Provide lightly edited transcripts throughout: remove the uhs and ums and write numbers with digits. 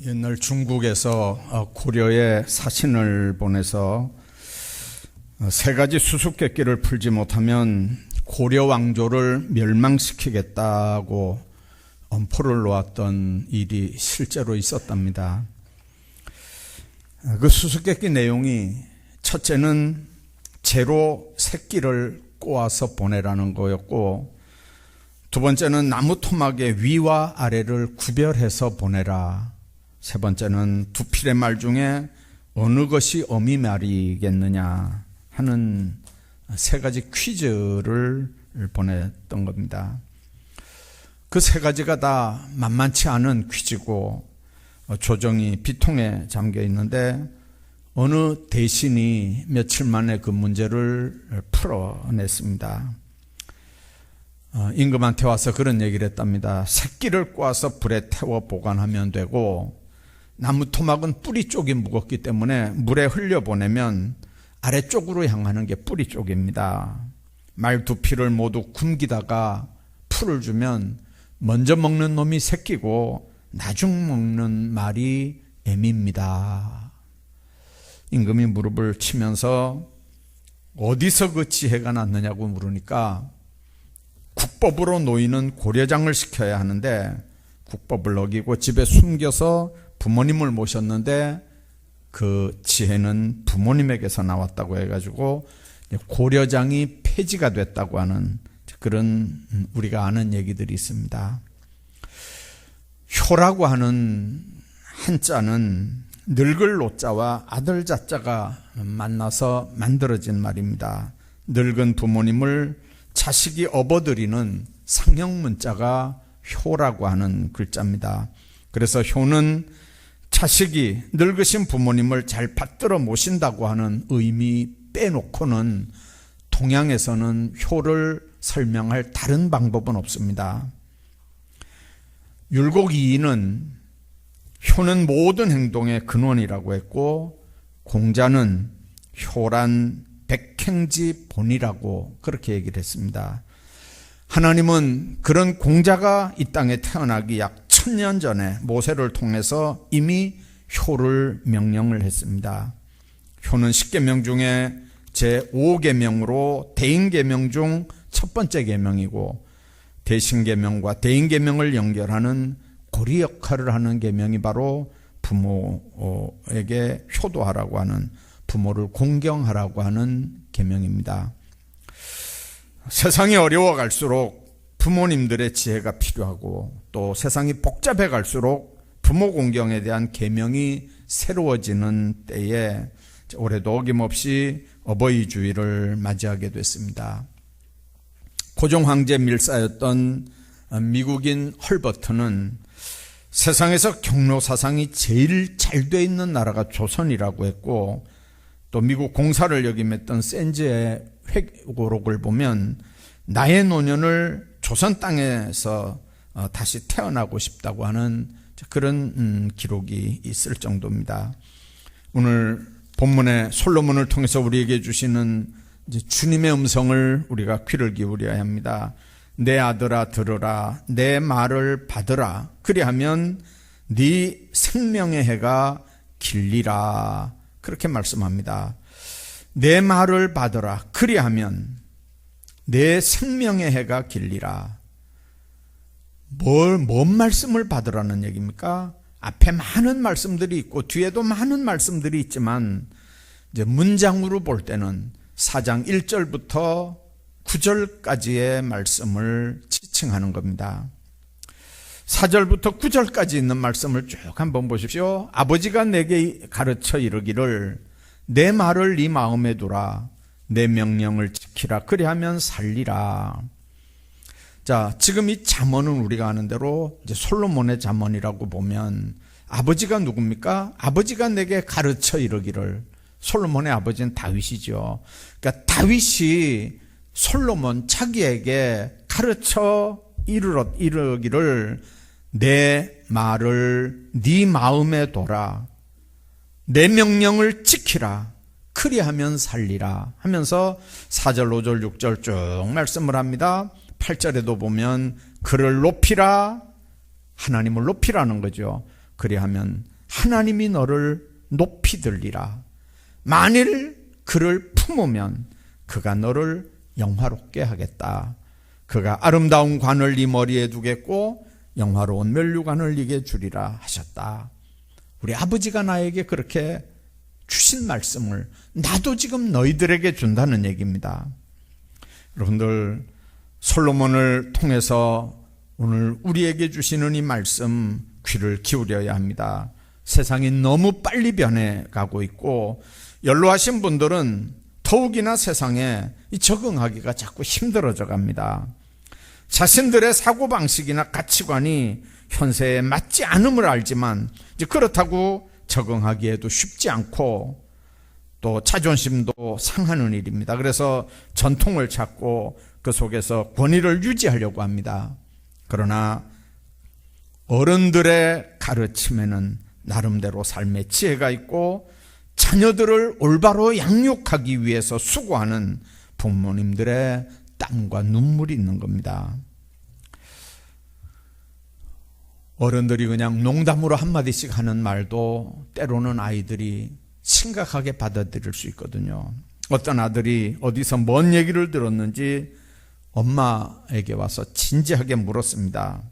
옛날 중국에서 고려에 사신을 보내서 세 가지 수수께끼를 풀지 못하면 고려 왕조를 멸망시키겠다고 엄포를 놓았던 일이 실제로 있었답니다. 그 수수께끼 내용이 첫째는 재로 새끼를 꼬아서 보내라는 거였고, 두 번째는 나무 토막의 위와 아래를 구별해서 보내라. 세 번째는 두 필의 말 중에 어느 것이 어미 말이겠느냐 하는 세 가지 퀴즈를 보냈던 겁니다. 그 세 가지가 다 만만치 않은 퀴즈고 조정이 비통에 잠겨 있는데, 어느 대신이 며칠 만에 그 문제를 풀어냈습니다. 임금한테 와서 그런 얘기를 했답니다. 새끼를 꼬아서 불에 태워 보관하면 되고, 나무 토막은 뿌리 쪽이 무겁기 때문에 물에 흘려보내면 아래쪽으로 향하는 게 뿌리 쪽입니다. 말 두 피를 모두 굶기다가 풀을 주면 먼저 먹는 놈이 새끼고 나중 먹는 말이 애미입니다. 임금이 무릎을 치면서 어디서 그 지혜가 났느냐고 물으니까 국법으로 노인은 고려장을 시켜야 하는데 국법을 어기고 집에 숨겨서 부모님을 모셨는데 그 지혜는 부모님에게서 나왔다고 해가지고 고려장이 폐지가 됐다고 하는 그런 우리가 아는 얘기들이 있습니다. 효라고 하는 한자는 늙을 노자와 아들 자자가 만나서 만들어진 말입니다. 늙은 부모님을 자식이 업어들이는 상형 효라고 하는 글자입니다. 그래서 효는 자식이 늙으신 부모님을 잘 받들어 모신다고 하는 의미 빼놓고는 동양에서는 효를 설명할 다른 방법은 없습니다. 율곡이인은 효는 모든 행동의 근원이라고 했고, 공자는 효란 백행지 본이라고 그렇게 얘기를 했습니다. 하나님은 그런 공자가 이 땅에 태어나기 약 1000년 전에 모세를 통해서 이미 효를 명령을 했습니다. 효는 10계명 중에 제5계명으로 대인계명 중 첫 번째 계명이고, 대신계명과 대인계명을 연결하는 고리 역할을 하는 계명이 바로 부모에게 효도하라고 하는, 부모를 공경하라고 하는 계명입니다. 세상이 어려워갈수록 부모님들의 지혜가 필요하고, 또 세상이 복잡해 갈수록 부모 공경에 대한 계명이 새로워지는 때에 올해도 어김없이 어버이 주일을 맞이하게 됐습니다. 고종 황제 밀사였던 미국인 헐버트는 세상에서 경로 사상이 제일 잘 돼 있는 나라가 조선이라고 했고, 또 미국 공사를 역임했던 샌즈의 회고록을 보면 나의 노년을 조선 땅에서 다시 태어나고 싶다고 하는 그런 기록이 있을 정도입니다. 오늘 본문의 솔로몬을 통해서 우리에게 주시는 주님의 음성을 우리가 귀를 기울여야 합니다. 내 아들아 들으라, 내 말을 받으라, 그리하면 네 생명의 해가 길리라, 그렇게 말씀합니다. 내 말을 받으라, 그리하면 내 생명의 해가 길리라. 뭔 말씀을 받으라는 얘기입니까? 앞에 많은 말씀들이 있고 뒤에도 많은 말씀들이 있지만, 이제 문장으로 볼 때는 4장 1절부터 9절까지의 말씀을 지칭하는 겁니다. 4절부터 9절까지 있는 말씀을 쭉 한번 보십시오. 아버지가 내게 가르쳐 이르기를 내 말을 네 마음에 두라, 내 명령을 지키라, 그리하면 살리라. 자, 지금 이 잠언은 우리가 아는 대로 이제 솔로몬의 잠언이라고 보면 아버지가 누굽니까? 아버지가 내게 가르쳐 이르기를. 솔로몬의 아버지는 다윗이죠. 그러니까 다윗이 솔로몬 자기에게 가르쳐 이르기를 내 말을 네 마음에 둬라, 내 명령을 지키라, 그리하면 살리라 하면서 4절, 5절, 6절 쭉 말씀을 합니다. 8절에도 보면 그를 높이라, 하나님을 높이라는 거죠. 그리하면 하나님이 너를 높이 들리라. 만일 그를 품으면 그가 너를 영화롭게 하겠다. 그가 아름다운 관을 네 머리에 두겠고 영화로운 면류관을 네게 주리라 하셨다. 우리 아버지가 나에게 그렇게 주신 말씀을 나도 지금 너희들에게 준다는 얘기입니다. 여러분들, 솔로몬을 통해서 오늘 우리에게 주시는 이 말씀 귀를 기울여야 합니다. 세상이 너무 빨리 변해가고 있고 연로하신 분들은 더욱이나 세상에 적응하기가 자꾸 힘들어져 갑니다. 자신들의 사고방식이나 가치관이 현세에 맞지 않음을 알지만 그렇다고 적응하기에도 쉽지 않고 또 자존심도 상하는 일입니다. 그래서 전통을 찾고 그 속에서 권위를 유지하려고 합니다. 그러나 어른들의 가르침에는 나름대로 삶의 지혜가 있고 자녀들을 올바로 양육하기 위해서 수고하는 부모님들의 땀과 눈물이 있는 겁니다. 어른들이 그냥 농담으로 한마디씩 하는 말도 때로는 아이들이 심각하게 받아들일 수 있거든요. 어떤 아들이 어디서 뭔 얘기를 들었는지 엄마에게 와서 진지하게 물었습니다.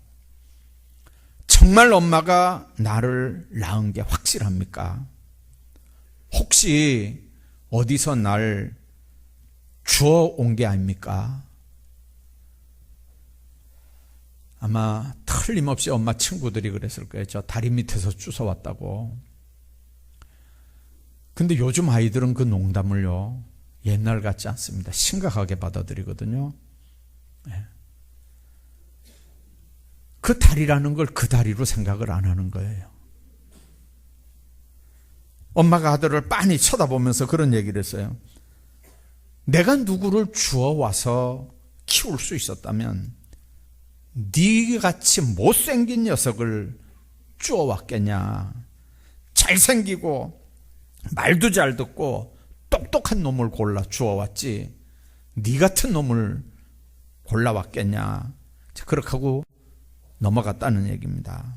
정말 엄마가 나를 낳은 게 확실합니까? 혹시 어디서 날 주워온 게 아닙니까? 아마 틀림없이 엄마 친구들이 그랬을 거예요. 저 다리 밑에서 주워왔다고. 근데 요즘 아이들은 그 농담을요, 옛날 같지 않습니다. 심각하게 받아들이거든요. 그 다리라는 걸 그 다리로 생각을 안 하는 거예요. 엄마가 아들을 빤히 쳐다보면서 그런 얘기를 했어요. 내가 누구를 주워와서 키울 수 있었다면 네같이 못생긴 녀석을 주워왔겠냐. 잘생기고 말도 잘 듣고 똑똑한 놈을 골라 주워왔지 네 같은 놈을 골라왔겠냐. 그렇게 하고 넘어갔다는 얘기입니다.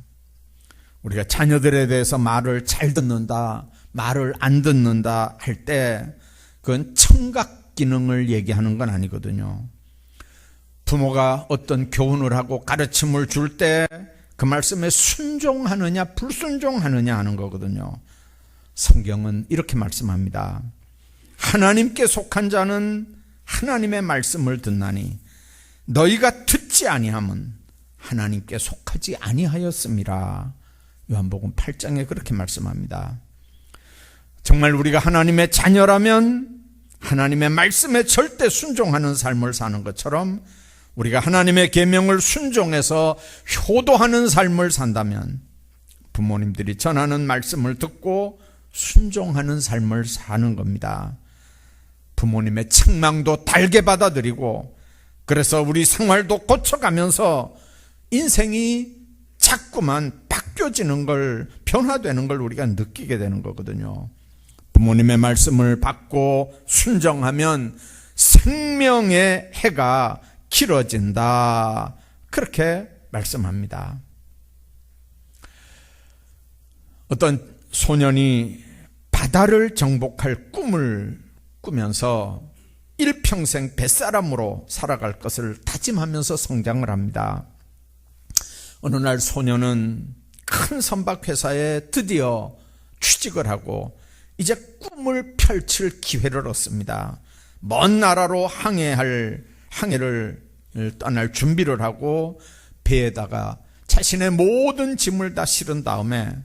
우리가 자녀들에 대해서 말을 잘 듣는다, 말을 안 듣는다 할 때 그건 청각 기능을 얘기하는 건 아니거든요. 부모가 어떤 교훈을 하고 가르침을 줄 때 그 말씀에 순종하느냐 불순종하느냐 하는 거거든요. 성경은 이렇게 말씀합니다. 하나님께 속한 자는 하나님의 말씀을 듣나니 너희가 듣지 아니함은 하나님께 속하지 아니하였음이라. 요한복음 8장에 그렇게 말씀합니다. 정말 우리가 하나님의 자녀라면 하나님의 말씀에 절대 순종하는 삶을 사는 것처럼 우리가 하나님의 계명을 순종해서 효도하는 삶을 산다면 부모님들이 전하는 말씀을 듣고 순종하는 삶을 사는 겁니다. 부모님의 책망도 달게 받아들이고 그래서 우리 생활도 고쳐가면서 인생이 자꾸만 바뀌어지는 걸, 변화되는 걸 우리가 느끼게 되는 거거든요. 부모님의 말씀을 받고 순종하면 생명의 해가 길어진다. 그렇게 말씀합니다. 어떤 소년이 바다를 정복할 꿈을 꾸면서 일평생 뱃사람으로 살아갈 것을 다짐하면서 성장을 합니다. 어느 날 소년은 큰 선박회사에 드디어 취직을 하고 이제 꿈을 펼칠 기회를 얻습니다. 먼 나라로 항해를 떠날 준비를 하고 배에다가 자신의 모든 짐을 다 실은 다음에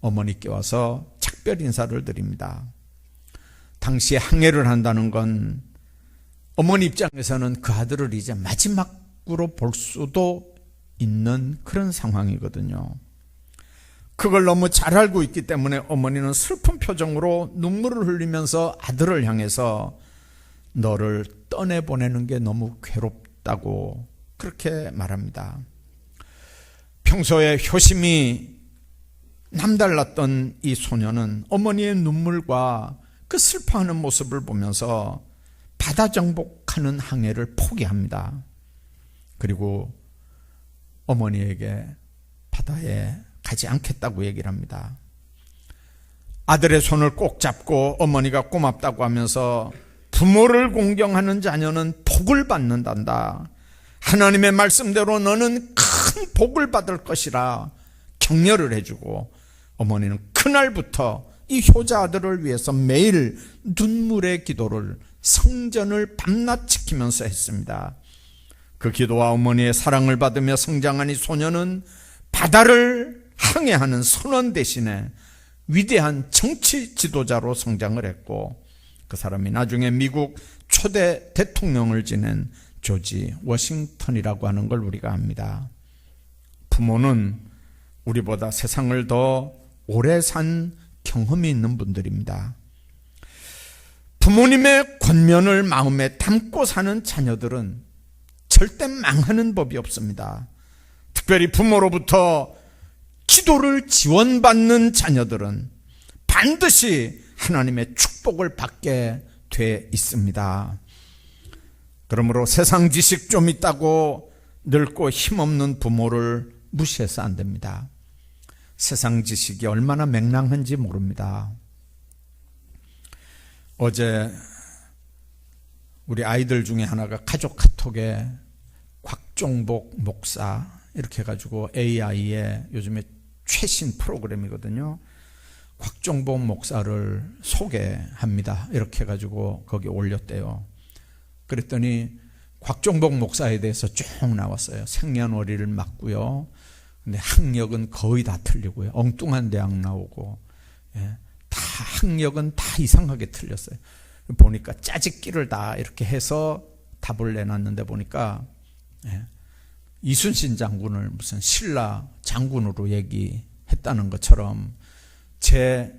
어머니께 와서 작별 인사를 드립니다. 당시에 항해를 한다는 건 어머니 입장에서는 그 아들을 이제 마지막으로 볼 수도 있는 그런 상황이거든요. 그걸 너무 잘 알고 있기 때문에 어머니는 슬픈 표정으로 눈물을 흘리면서 아들을 향해서 너를 떠내보내는 게 너무 괴롭다고 그렇게 말합니다. 평소에 효심이 남달랐던 이 소녀는 어머니의 눈물과 그 슬퍼하는 모습을 보면서 바다 정복하는 항해를 포기합니다. 그리고 어머니에게 바다에 가지 않겠다고 얘기를 합니다. 아들의 손을 꼭 잡고 어머니가 고맙다고 하면서 부모를 공경하는 자녀는 복을 받는단다. 하나님의 말씀대로 너는 큰 복을 받을 것이라 격려를 해주고, 어머니는 그날부터 이 효자 아들을 위해서 매일 눈물의 기도를, 성전을 밤낮 지키면서 했습니다. 그 기도와 어머니의 사랑을 받으며 성장한 이 소녀는 바다를 항해하는 선원 대신에 위대한 정치 지도자로 성장을 했고, 그 사람이 나중에 미국 초대 대통령을 지낸 조지 워싱턴이라고 하는 걸 우리가 압니다. 부모는 우리보다 세상을 더 오래 산 경험이 있는 분들입니다. 부모님의 권면을 마음에 담고 사는 자녀들은 절대 망하는 법이 없습니다. 특별히 부모로부터 기도를 지원받는 자녀들은 반드시 하나님의 축복을 받게 돼 있습니다. 그러므로 세상 지식 좀 있다고 늙고 힘없는 부모를 무시해서 안 됩니다. 세상 지식이 얼마나 맹랑한지 모릅니다. 어제 우리 아이들 중에 하나가 가족 카톡에 곽종복 목사 이렇게 해가지고 AI의 요즘에 최신 프로그램이거든요. 곽종복 목사를 소개합니다. 이렇게 해가지고 거기 올렸대요. 그랬더니 곽종복 목사에 대해서 쭉 나왔어요. 생년월일을 맞고요. 근데 학력은 거의 다 틀리고요. 엉뚱한 대학 나오고, 다 학력은 다 이상하게 틀렸어요. 보니까 짜집기를 다 이렇게 해서 답을 내놨는데 보니까 이순신 장군을 무슨 신라 장군으로 얘기했다는 것처럼 제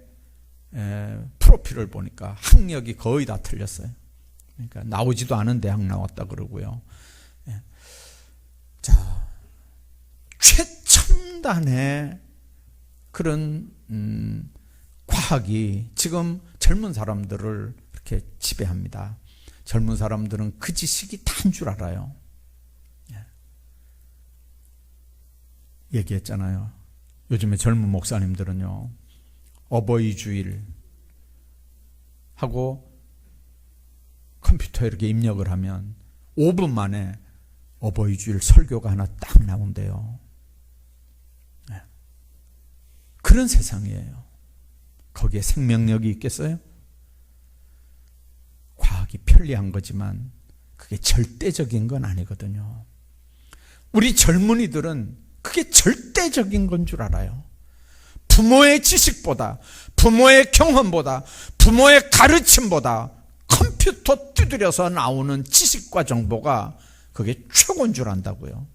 프로필을 보니까 학력이 거의 다 틀렸어요. 그러니까 나오지도 않은 대학 나왔다 그러고요. 자, 최첨단의 그런 과학이 지금 젊은 사람들을 이렇게 지배합니다. 젊은 사람들은 그 지식이 다인 줄 알아요. 얘기했잖아요. 요즘에 젊은 목사님들은요, 어버이 주일 하고 컴퓨터에 이렇게 입력을 하면 5분 만에 어버이 주일 설교가 하나 딱 나온대요. 그런 세상이에요. 거기에 생명력이 있겠어요? 과학이 편리한 거지만 그게 절대적인 건 아니거든요. 우리 젊은이들은 그게 절대적인 건 줄 알아요. 부모의 지식보다, 부모의 경험보다, 부모의 가르침보다 컴퓨터 두드려서 나오는 지식과 정보가 그게 최고인 줄 안다고요.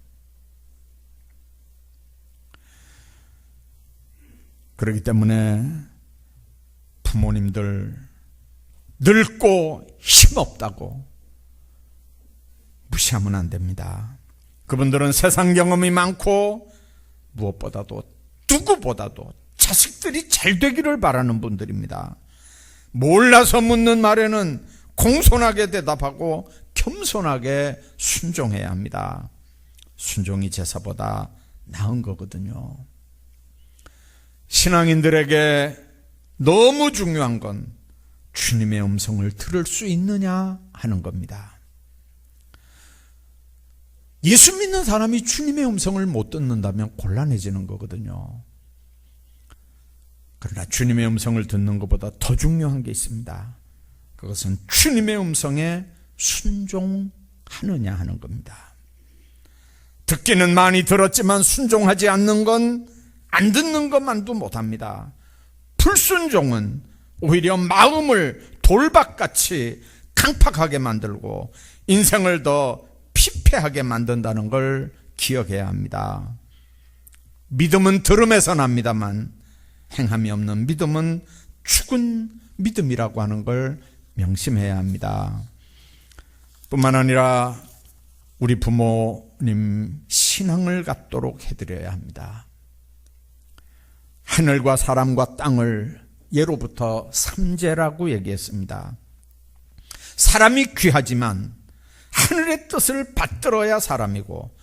그렇기 때문에 부모님들 늙고 힘없다고 무시하면 안 됩니다. 그분들은 세상 경험이 많고 무엇보다도 누구보다도 자식들이 잘 되기를 바라는 분들입니다. 몰라서 묻는 말에는 공손하게 대답하고 겸손하게 순종해야 합니다. 순종이 제사보다 나은 거거든요. 신앙인들에게 너무 중요한 건 주님의 음성을 들을 수 있느냐 하는 겁니다. 예수 믿는 사람이 주님의 음성을 못 듣는다면 곤란해지는 거거든요. 그러나 주님의 음성을 듣는 것보다 더 중요한 게 있습니다. 그것은 주님의 음성에 순종하느냐 하는 겁니다. 듣기는 많이 들었지만 순종하지 않는 건 안 듣는 것만도 못합니다. 불순종은 오히려 마음을 돌박같이 강팍하게 만들고 인생을 더 피폐하게 만든다는 걸 기억해야 합니다. 믿음은 들음에서 납니다만 행함이 없는 믿음은 죽은 믿음이라고 하는 걸 명심해야 합니다. 뿐만 아니라 우리 부모님 신앙을 갖도록 해드려야 합니다. 하늘과 사람과 땅을 예로부터 삼재라고 얘기했습니다. 사람이 귀하지만 하늘의 뜻을 받들어야 사람이고,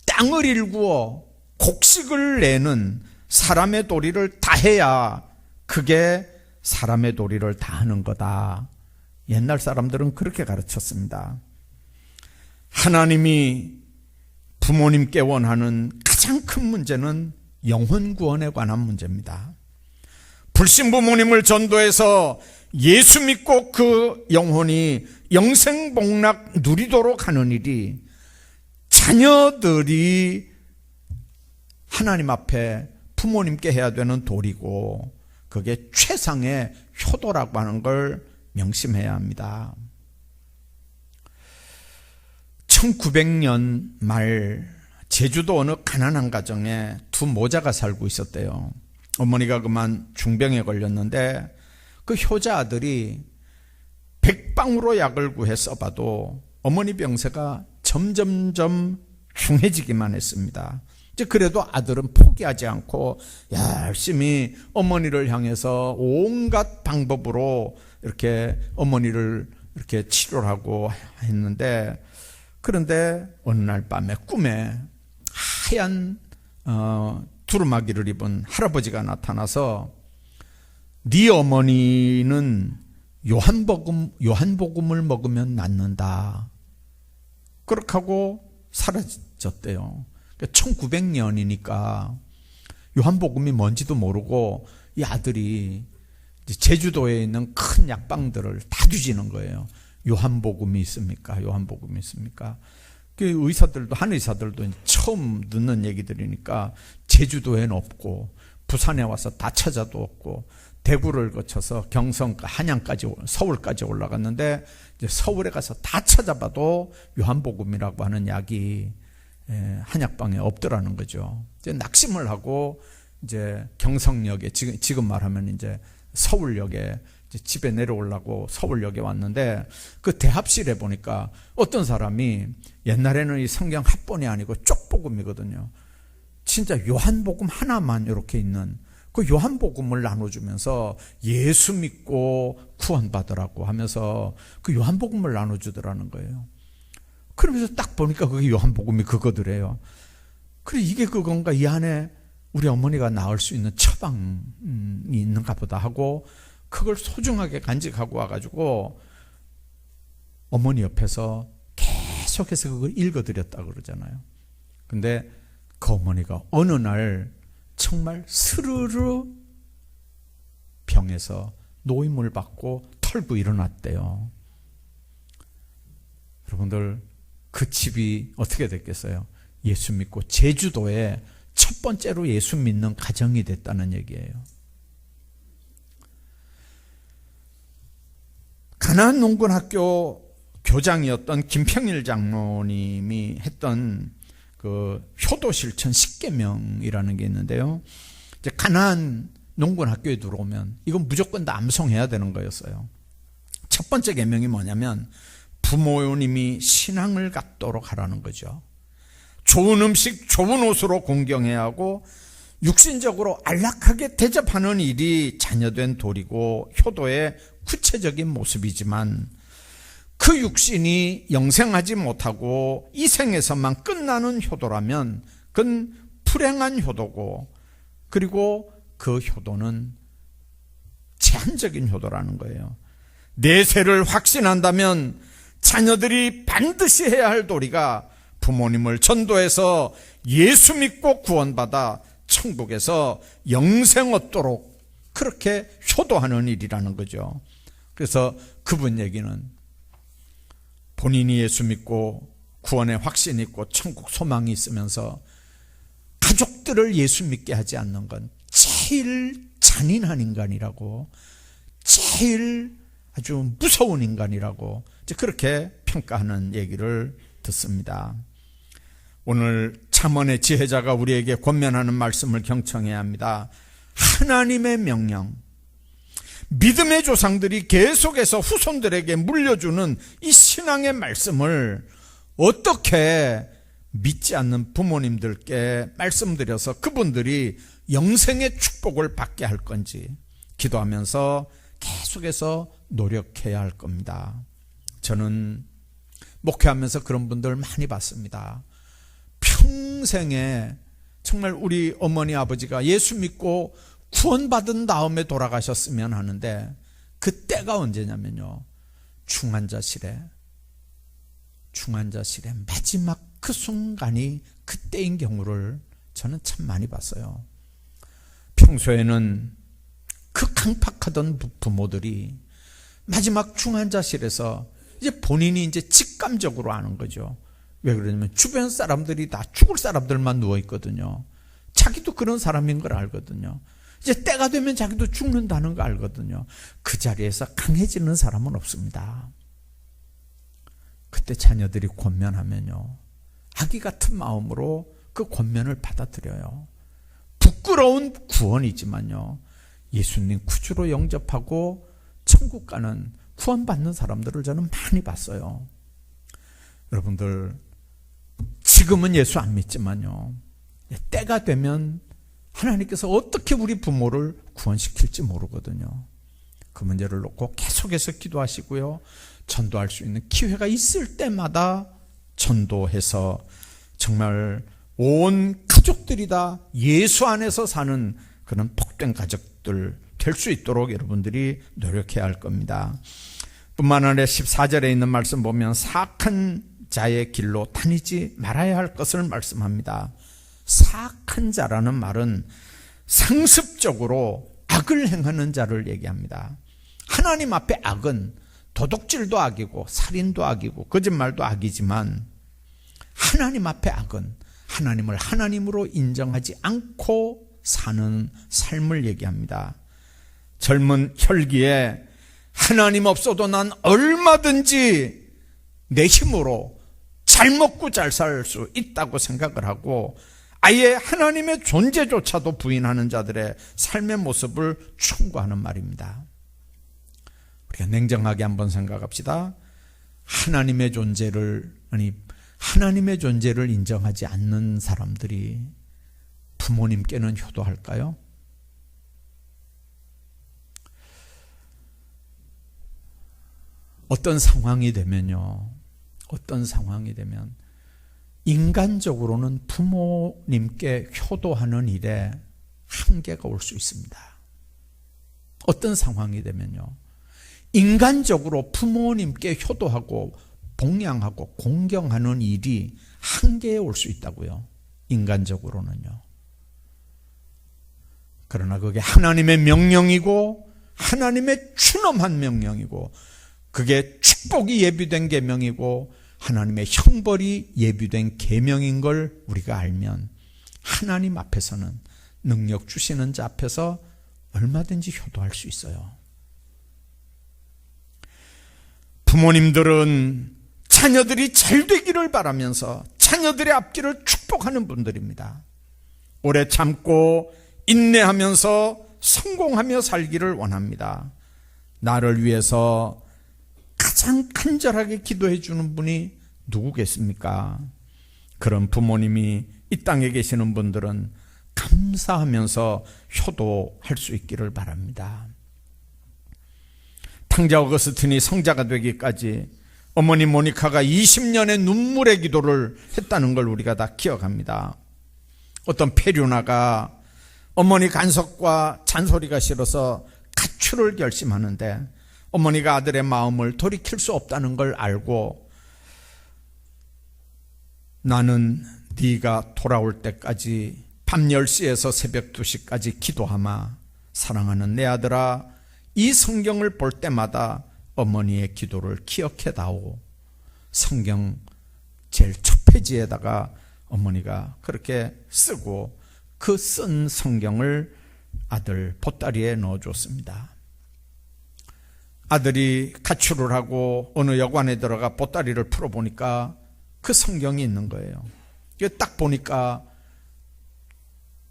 땅을 일구어 곡식을 내는 사람의 도리를 다해야 그게 사람의 도리를 다하는 거다. 옛날 사람들은 그렇게 가르쳤습니다. 하나님이 부모님께 원하는 가장 큰 문제는 영혼 구원에 관한 문제입니다. 불신 부모님을 전도해서 예수 믿고 그 영혼이 영생복락 누리도록 하는 일이 자녀들이 하나님 앞에 부모님께 해야 되는 도리고, 그게 최상의 효도라고 하는 걸 명심해야 합니다. 1900년 말 제주도 어느 가난한 가정에 두 모자가 살고 있었대요. 어머니가 그만 중병에 걸렸는데 그 효자 아들이 백방으로 약을 구해 써봐도 어머니 병세가 점점점 흉해지기만 했습니다. 이제 그래도 아들은 포기하지 않고 열심히 어머니를 향해서 온갖 방법으로 이렇게 어머니를 이렇게 치료를 하고 했는데, 그런데 어느 날 밤에 꿈에 하얀 두루마기를 입은 할아버지가 나타나서 네 어머니는 요한복음을 먹으면 낫는다, 그렇게 하고 사라졌대요. 1900년이니까 요한복음이 뭔지도 모르고 이 아들이 제주도에 있는 큰 약방들을 다 뒤지는 거예요. 요한복음이 있습니까? 요한복음이 있습니까? 그 의사들도, 한의사들도 처음 듣는 얘기들이니까 제주도에는 없고, 부산에 와서 다 찾아도 없고, 대구를 거쳐서 경성, 한양까지, 서울까지 올라갔는데 이제 서울에 가서 다 찾아봐도 요한복음이라고 하는 약이 한약방에 없더라는 거죠. 이제 낙심을 하고 이제 경성역에, 지금 말하면 이제 서울역에 이제 집에 내려오려고 서울역에 왔는데, 그 대합실에 보니까 어떤 사람이, 옛날에는 이 성경 합본이 아니고 쪽복음이거든요. 진짜 요한복음 하나만 이렇게 있는 그 요한복음을 나눠주면서 예수 믿고 구원받으라고 하면서 그 요한복음을 나눠주더라는 거예요. 그러면서 딱 보니까 그게 요한복음이 그거더래요. 그래, 이게 그건가, 이 안에 우리 어머니가 나을 수 있는 처방이 있는가 보다 하고 그걸 소중하게 간직하고 와가지고 어머니 옆에서 계속해서 그걸 읽어드렸다고 그러잖아요. 근데 그 어머니가 어느 날 정말 스르르 병에서 노임을 받고 털고 일어났대요. 여러분들, 그 집이 어떻게 됐겠어요? 예수 믿고 제주도에 첫 번째로 예수 믿는 가정이 됐다는 얘기예요. 가나안 농군학교 교장이었던 김평일 장로님이 했던 그 효도 실천 10계명이라는 게 있는데요. 이제 가나안 농군학교에 들어오면 이건 무조건 다 암송해야 되는 거였어요. 첫 번째 계명이 뭐냐면 부모님이 신앙을 갖도록 하라는 거죠. 좋은 음식, 좋은 옷으로 공경해야 하고 육신적으로 안락하게 대접하는 일이 자녀된 도리고 효도의 구체적인 모습이지만, 그 육신이 영생하지 못하고 이 생에서만 끝나는 효도라면 그건 불행한 효도고, 그리고 그 효도는 제한적인 효도라는 거예요. 내세를 확신한다면 자녀들이 반드시 해야 할 도리가 부모님을 전도해서 예수 믿고 구원받아 천국에서 영생 얻도록 그렇게 효도하는 일이라는 거죠. 그래서 그분 얘기는 본인이 예수 믿고 구원의 확신이 있고 천국 소망이 있으면서 가족들을 예수 믿게 하지 않는 건 제일 잔인한 인간이라고, 제일 아주 무서운 인간이라고 이제 그렇게 평가하는 얘기를 듣습니다. 오늘 잠언의 지혜자가 우리에게 권면하는 말씀을 경청해야 합니다. 하나님의 명령, 믿음의 조상들이 계속해서 후손들에게 물려주는 이 신앙의 말씀을 어떻게 믿지 않는 부모님들께 말씀드려서 그분들이 영생의 축복을 받게 할 건지 기도하면서 계속해서 노력해야 할 겁니다. 저는 목회하면서 그런 분들 많이 봤습니다. 평생에 정말 우리 어머니 아버지가 예수 믿고 구원받은 다음에 돌아가셨으면 하는데 그 때가 언제냐면요, 중환자실에 마지막 그 순간이 그때인 경우를 저는 참 많이 봤어요. 평소에는 그 강팍하던 부모들이 마지막 중환자실에서 이제 본인이 이제 직감적으로 아는 거죠. 왜 그러냐면 주변 사람들이 다 죽을 사람들만 누워 있거든요. 자기도 그런 사람인 걸 알거든요. 이제 때가 되면 자기도 죽는다는 거 알거든요. 그 자리에서 강해지는 사람은 없습니다. 그때 자녀들이 권면하면요, 아기 같은 마음으로 그 권면을 받아들여요. 부끄러운 구원이지만요, 예수님 구주로 영접하고 천국 가는 구원받는 사람들을 저는 많이 봤어요. 여러분들, 지금은 예수 안 믿지만요, 때가 되면 하나님께서 어떻게 우리 부모를 구원시킬지 모르거든요. 그 문제를 놓고 계속해서 기도하시고요, 전도할 수 있는 기회가 있을 때마다 전도해서 정말 온 가족들이 다 예수 안에서 사는 그런 복된 가족들 될 수 있도록 여러분들이 노력해야 할 겁니다. 뿐만 아니라 14절에 있는 말씀 보면 사악한 자의 길로 다니지 말아야 할 것을 말씀합니다. 사악한 자라는 말은 상습적으로 악을 행하는 자를 얘기합니다. 하나님 앞에 악은 도둑질도 악이고 살인도 악이고 거짓말도 악이지만, 하나님 앞에 악은 하나님을 하나님으로 인정하지 않고 사는 삶을 얘기합니다. 젊은 혈기에 하나님 없어도 난 얼마든지 내 힘으로 잘 먹고 잘 살 수 있다고 생각을 하고 아예 하나님의 존재조차도 부인하는 자들의 삶의 모습을 충고하는 말입니다. 우리가 냉정하게 한번 생각합시다. 하나님의 존재를 인정하지 않는 사람들이 부모님께는 효도할까요? 어떤 상황이 되면 인간적으로는 부모님께 효도하는 일에 한계가 올 수 있습니다. 어떤 상황이 되면요, 인간적으로 부모님께 효도하고 봉양하고 공경하는 일이 한계에 올 수 있다고요. 인간적으로는요. 그러나 그게 하나님의 명령이고 하나님의 준엄한 명령이고 그게 축복이 예비된 계명이고 하나님의 형벌이 예비된 계명인 걸 우리가 알면 하나님 앞에서는, 능력 주시는 자 앞에서 얼마든지 효도할 수 있어요. 부모님들은 자녀들이 잘 되기를 바라면서 자녀들의 앞길을 축복하는 분들입니다. 오래 참고 인내하면서 성공하며 살기를 원합니다. 나를 위해서 가장 간절하게 기도해 주는 분이 누구겠습니까? 그런 부모님이 이 땅에 계시는 분들은 감사하면서 효도할 수 있기를 바랍니다. 탕자 어거스틴이 성자가 되기까지 어머니 모니카가 20년의 눈물의 기도를 했다는 걸 우리가 다 기억합니다. 어떤 페류나가 어머니 간섭과 잔소리가 싫어서 가출을 결심하는데 어머니가 아들의 마음을 돌이킬 수 없다는 걸 알고 나는 네가 돌아올 때까지 밤 10시에서 새벽 2시까지 기도하마. 사랑하는 내 아들아, 이 성경을 볼 때마다 어머니의 기도를 기억해다오. 성경 제일 첫 페이지에다가 어머니가 그렇게 쓰고 그 쓴 성경을 아들 보따리에 넣어줬습니다. 아들이 가출을 하고 어느 여관에 들어가 보따리를 풀어보니까 그 성경이 있는 거예요. 딱 보니까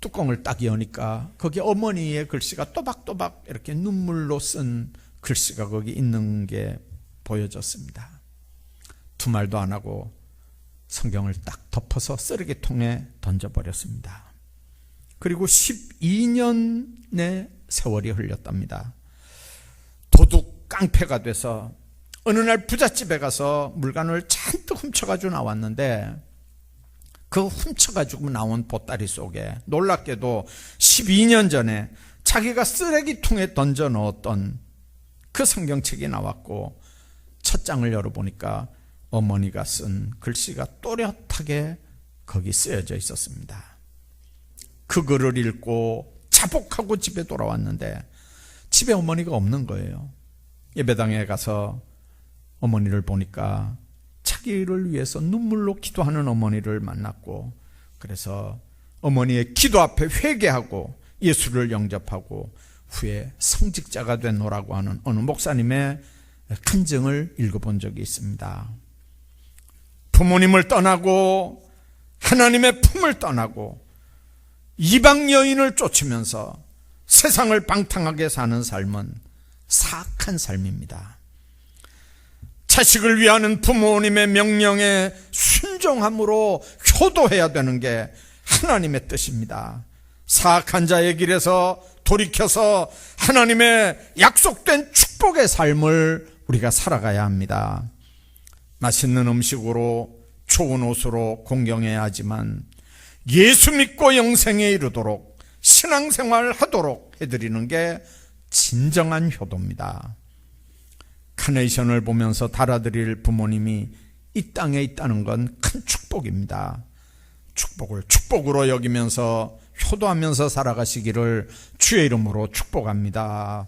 뚜껑을 딱 여니까 거기 어머니의 글씨가 또박또박 이렇게 눈물로 쓴 글씨가 거기 있는 게 보여졌습니다. 두 말도 안 하고 성경을 딱 덮어서 쓰레기통에 던져버렸습니다. 그리고 12년의 세월이 흘렀답니다. 도둑 깡패가 돼서 어느 날 부잣집에 가서 물건을 잔뜩 훔쳐가지고 나왔는데 그 훔쳐가지고 나온 보따리 속에 놀랍게도 12년 전에 자기가 쓰레기통에 던져 넣었던 그 성경책이 나왔고 첫 장을 열어보니까 어머니가 쓴 글씨가 또렷하게 거기 쓰여져 있었습니다. 그 글을 읽고 자복하고 집에 돌아왔는데 집에 어머니가 없는 거예요. 예배당에 가서 어머니를 보니까 자기를 위해서 눈물로 기도하는 어머니를 만났고, 그래서 어머니의 기도 앞에 회개하고 예수를 영접하고 후에 성직자가 되노라고 하는 어느 목사님의 간증을 읽어본 적이 있습니다. 부모님을 떠나고 하나님의 품을 떠나고 이방 여인을 쫓으면서 세상을 방탕하게 사는 삶은 사악한 삶입니다. 자식을 위하는 부모님의 명령에 순종함으로 효도해야 되는 게 하나님의 뜻입니다. 사악한 자의 길에서 돌이켜서 하나님의 약속된 축복의 삶을 우리가 살아가야 합니다. 맛있는 음식으로 좋은 옷으로 공경해야 하지만 예수 믿고 영생에 이르도록 신앙생활 하도록 해드리는 게 진정한 효도입니다. 카네이션을 보면서 달아드릴 부모님이 이 땅에 있다는 건 큰 축복입니다. 축복을 축복으로 여기면서 효도하면서 살아가시기를 주의 이름으로 축복합니다.